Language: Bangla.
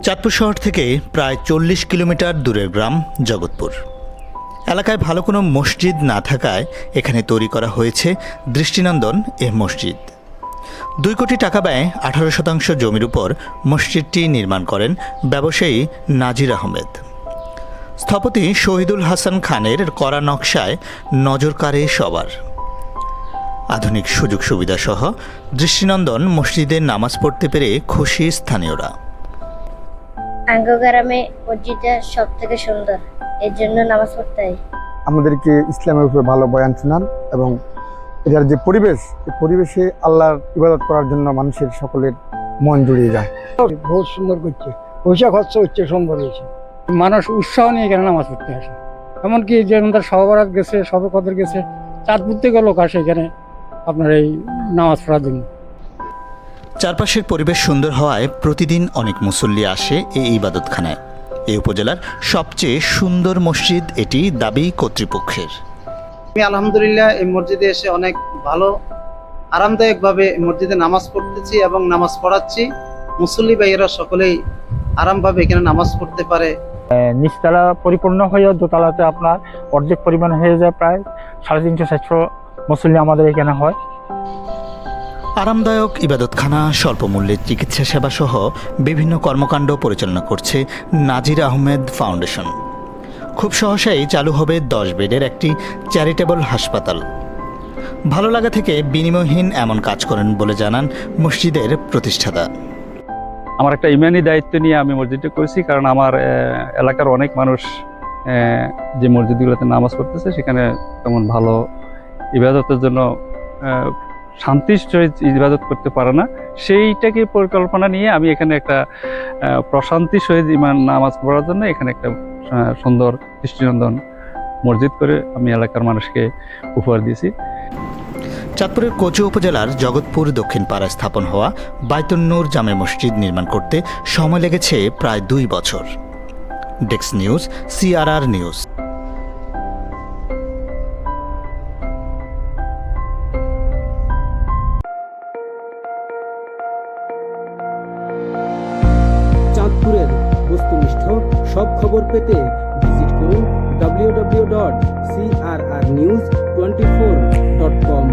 চাঁদপুর শহর থেকে প্রায় ৪০ কিলোমিটার দূরের গ্রাম জগৎপুর। এলাকায় ভালো কোনো মসজিদ না থাকায় এখানে তৈরি করা হয়েছে দৃষ্টিনন্দন এ মসজিদ। ২ কোটি টাকা ব্যয়ে ১৮% জমির উপর মসজিদটি নির্মাণ করেন ব্যবসায়ী নাজির আহমেদ। স্থপতি শহীদুল হাসান খানের করা নকশায় নজর কাড়ে সবার। আধুনিক সুযোগ সুবিধা সহ দৃষ্টিনন্দন মসজিদে নামাজ পড়তে পেরে খুশি স্থানীয়রা। গ্রামে মসজিদটা সব থেকে সুন্দর, এর জন্য নামাজ পড়তে হয়। আমাদেরকে ইসলামের উপরে ভালো বয়ান শোনান এবং এটার যে পরিবেশ, এই পরিবেশে আল্লাহর ইবাদত করার জন্য মানুষের সকলের মন জুড়িয়ে যায়। বহুত সুন্দর করছে, পয়সা খরচ হচ্ছে, সুন্দর হয়েছে। মানুষ উৎসাহ নিয়ে এখানে নামাজ পড়তে আসে। এমনকি যে আমাদের সহবরাত গেছে, সবে কদর গেছে, চাঁদপুর থেকে লোক আসে এখানে আপনার এই নামাজ পড়ার জন্য। চারপাশের পরিবেশ সুন্দর হওয়ায় প্রতিদিন অনেক মুসল্লি আসে এই ইবাদতখানায়। এই উপজেলার সবচেয়ে সুন্দর মসজিদ এটি দাবি কর্তৃপক্ষের। আমি আলহামদুলিল্লাহ এই মসজিদে এসে অনেক ভালো আরামদায়কভাবে মসজিদে নামাজ পড়তেছি এবং নামাজ পড়াচ্ছি। মুসল্লি ভাইয়েরা সকলেই আরামভাবে এখানে নামাজ পড়তে পারে। নিচতলা পরিপূর্ণ হয়েও দোতলাতে আপনার অর্ধেক পরিমাণ হয়ে যায়, প্রায় 350-400 মুসল্লি আমাদের এখানে হয়। আরামদায়ক ইবাদতখানা, স্বল্প মূল্যের চিকিৎসা সেবা সহ বিভিন্ন কর্মকাণ্ড পরিচালনা করছে নাজির আহমেদ ফাউন্ডেশন। খুব সহসাই চালু হবে 10 বেডের একটি চ্যারিটেবল হাসপাতাল। ভালো লাগা থেকে বিনিময়হীন এমন কাজ করেন বলে জানান মসজিদের প্রতিষ্ঠাতা। আমার একটা ইমানি দায়িত্ব নিয়ে আমি মসজিদটা করেছি, কারণ আমার এলাকার অনেক মানুষ যে মসজিদগুলোতে নামাজ পড়তেছে সেখানে তেমন ভালো ইবাদতের জন্য শান্তির সহিত ইবাদত করতে পারে না। সেইটাকে পরিকল্পনা নিয়ে আমি এখানে একটা প্রশান্তির সহিত নামাজ পড়ার জন্য এখানে একটা সুন্দর দৃষ্টিনন্দন মসজিদ করে আমি এলাকার মানুষকে উপহার দিয়েছি। চাঁদপুরের কোচু উপজেলার জগৎপুর দক্ষিণ পাড়ায় স্থাপন হওয়া বাইতুন নূর জামে মসজিদ নির্মাণ করতে সময় লেগেছে প্রায় 2 বছর। Desk news, CRR news. চাঁদপুরের বস্তুনিষ্ঠ সব খবর পেতে ভিজিট করুন www.crrnews24.com।